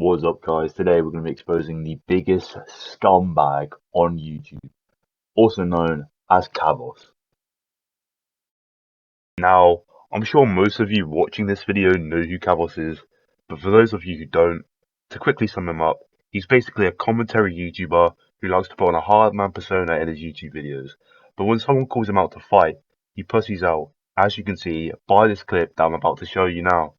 What's up, guys? Today we're going to be exposing the biggest scumbag on YouTube, also known as Kavos. Now, I'm sure most of you watching this video know who Kavos is, but for those of you who don't, to quickly sum him up, he's basically a commentary YouTuber who likes to put on a hard man persona in his YouTube videos. But when someone calls him out to fight, he pussies out, as you can see by this clip that I'm about to show you now.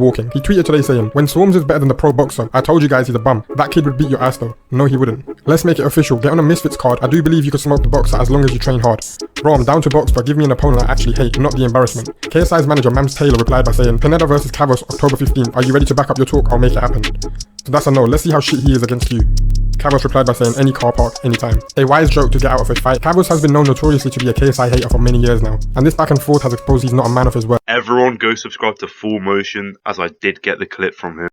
Walking. He tweeted today saying, "When Swarms is better than the pro boxer, I told you guys he's a bum. That kid would beat your ass though." No, he wouldn't. Let's make it official. Get on a Misfits card. I do believe you could smoke the boxer as long as you train hard. Bro, I'm down to box, but give me an opponent I actually hate, not the embarrassment. KSI's manager, Mams Taylor, replied by saying, "Pineda versus Kavos, October 15th. Are you ready to back up your talk? I'll make it happen." So that's a no. Let's see how shit he is against you. Kavos replied by saying, "Any car park, anytime." A wise joke to get out of a fight. Kavos has been known notoriously to be a KSI hater for many years now, and this back and forth has exposed he's not a man of his word. Everyone go subscribe to Full Motion, as I did get the clip from him.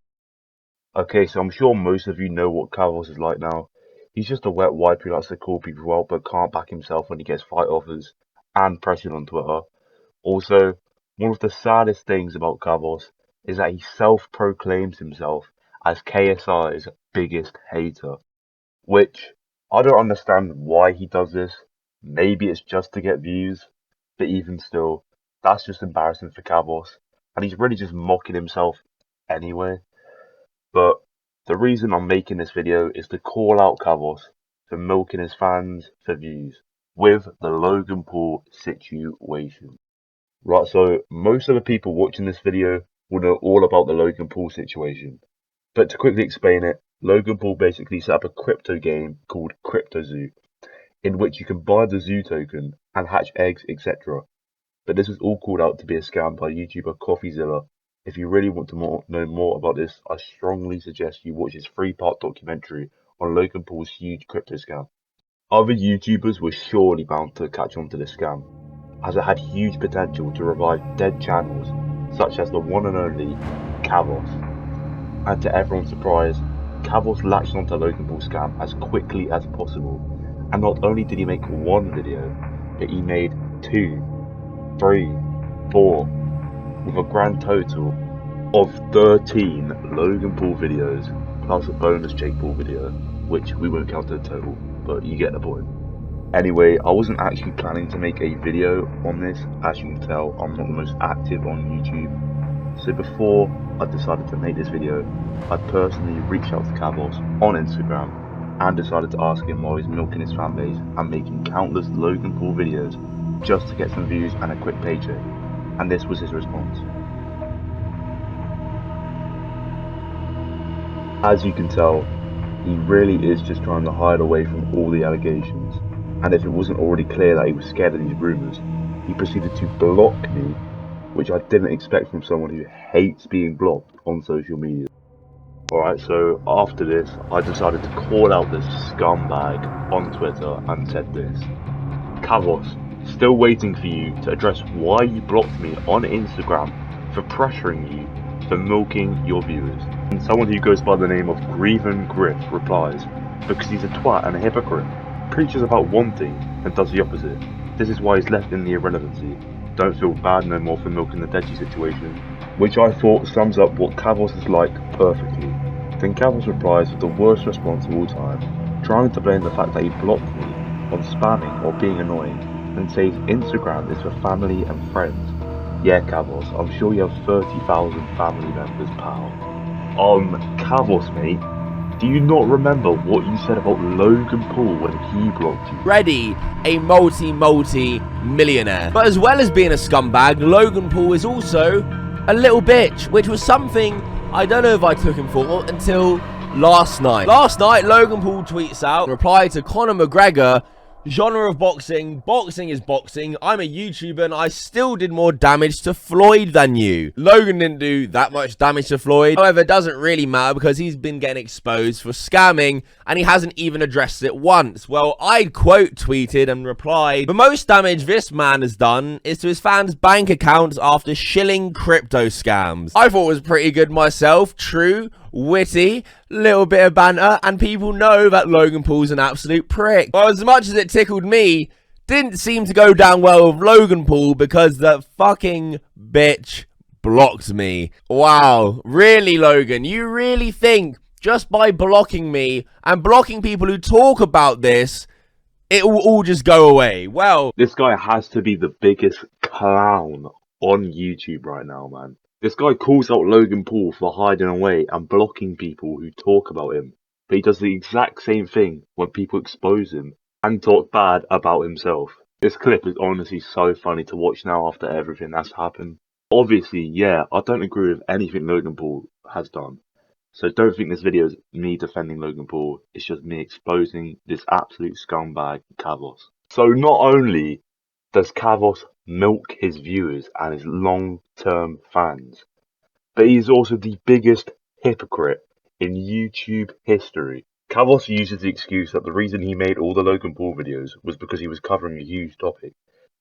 Okay, so I'm sure most of you know what Kavos is like now. He's just a wet wipe who likes to call people out but can't back himself when he gets fight offers and pressured on Twitter. Also, one of the saddest things about Kavos is that he self-proclaims himself as KSI's biggest hater. Which, I don't understand why he does this. Maybe it's just to get views, but even still, that's just embarrassing for Kavos, and he's really just mocking himself anyway. But the reason I'm making this video is to call out Kavos for milking his fans for views with the Logan Paul situation. Right, so most of the people watching this video will know all about the Logan Paul situation. But to quickly explain it, Logan Paul basically set up a crypto game called Crypto Zoo, in which you can buy the zoo token and hatch eggs, etc. But this was all called out to be a scam by YouTuber CoffeeZilla. If you really want to know more about this, I strongly suggest you watch his 3-part documentary on Logan Paul's huge crypto scam. Other YouTubers were surely bound to catch on to this scam, as it had huge potential to revive dead channels, such as the one and only Kavos. And to everyone's surprise, Kavos latched onto Logan Paul's scam as quickly as possible, and not only did he make one video, but he made 2, 3, 4, with a grand total of 13 Logan Paul videos, plus a bonus Jake Paul video, which we won't count as a total, but you get the point. Anyway, I wasn't actually planning to make a video on this. As you can tell, I'm not the most active on YouTube. So before I decided to make this video, I personally reached out to Kavos on Instagram and decided to ask him why he's milking his fanbase and making countless Logan Paul videos just to get some views and a quick paycheck. And this was his response. As you can tell, he really is just trying to hide away from all the allegations. And if it wasn't already clear that he was scared of these rumours, he proceeded to block me, which I didn't expect from someone who hates being blocked on social media. Alright, so after this, I decided to call out this scumbag on Twitter and said this: "Kavos, still waiting for you to address why you blocked me on Instagram for pressuring you for milking your viewers." And someone who goes by the name of Grieven Griff replies, "Because he's a twat and a hypocrite, preaches about one thing and does the opposite. This is why he's left in the irrelevancy. Don't feel bad no more for milking the Deji situation," which I thought sums up what Kavos is like perfectly. Then Kavos replies with the worst response of all time, trying to blame the fact that he blocked me on spamming or being annoying, and says Instagram is for family and friends. Yeah, Kavos, I'm sure you have 30,000 family members, pal. Kavos, mate, do you not remember what you said about Logan Paul when he blocked you? Already a multi-millionaire. But as well as being a scumbag, Logan Paul is also a little bitch, which was something I don't know if I took him for until last night. Last night, Logan Paul tweets out, reply to Conor McGregor, "Genre of boxing, boxing is boxing. I'm a YouTuber and I still did more damage to Floyd than you." Logan didn't do that much damage to Floyd. However, it doesn't really matter because he's been getting exposed for scamming and he hasn't even addressed it once. Well, I quote tweeted and replied, "The most damage this man has done is to his fans' bank accounts after shilling crypto scams." I thought it was pretty good myself. True, witty, little bit of banter, and people know that Logan Paul's an absolute prick. Well, as much as it tickled me, didn't seem to go down well with Logan Paul because the fucking bitch blocked me. Wow, really, Logan? You really think just by blocking me and blocking people who talk about this, it will all just go away. Well, this guy has to be the biggest clown on YouTube right now, man. This guy calls out Logan Paul for hiding away and blocking people who talk about him. But he does the exact same thing when people expose him and talk bad about himself. This clip is honestly so funny to watch now after everything that's happened. Obviously, yeah, I don't agree with anything Logan Paul has done. So don't think this video is me defending Logan Paul. It's just me exposing this absolute scumbag, Kavos. So not only does Kavos milk his viewers and his long-term fans, but he's also the biggest hypocrite in YouTube history. Kavos uses the excuse that the reason he made all the Logan Paul videos was because he was covering a huge topic.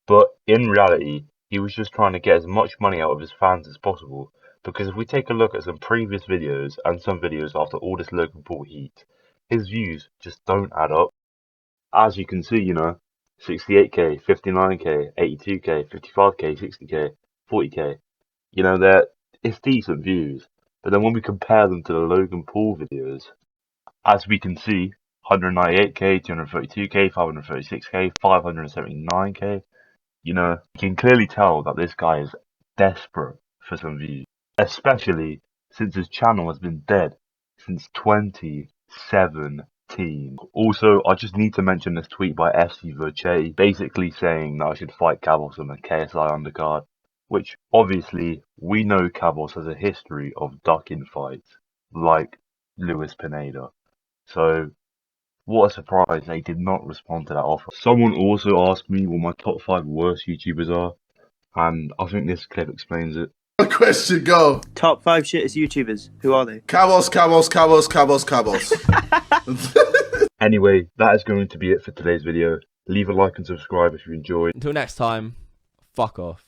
But in reality, he was just trying to get as much money out of his fans as possible. Because if we take a look at some previous videos and some videos after all this Logan Paul heat, his views just don't add up. As you can see, 68k, 59k, 82k, 55k, 60k, 40k. It's decent views. But then when we compare them to the Logan Paul videos, as we can see, 198k, 232k, 536k, 579k, you can clearly tell that this guy is desperate for some views. Especially since his channel has been dead since 2017. Also, I just need to mention this tweet by FC Verche, basically saying that I should fight Kavos on the KSI undercard, which obviously we know Kavos has a history of ducking fights, like Luis Pineda. So, what a surprise they did not respond to that offer. Someone also asked me what my top 5 worst YouTubers are, and I think this clip explains it. Question, go. Top 5 shittest YouTubers. Who are they? Kavos. Anyway, that is going to be it for today's video. Leave a like and subscribe if you enjoyed. until next time, fuck off.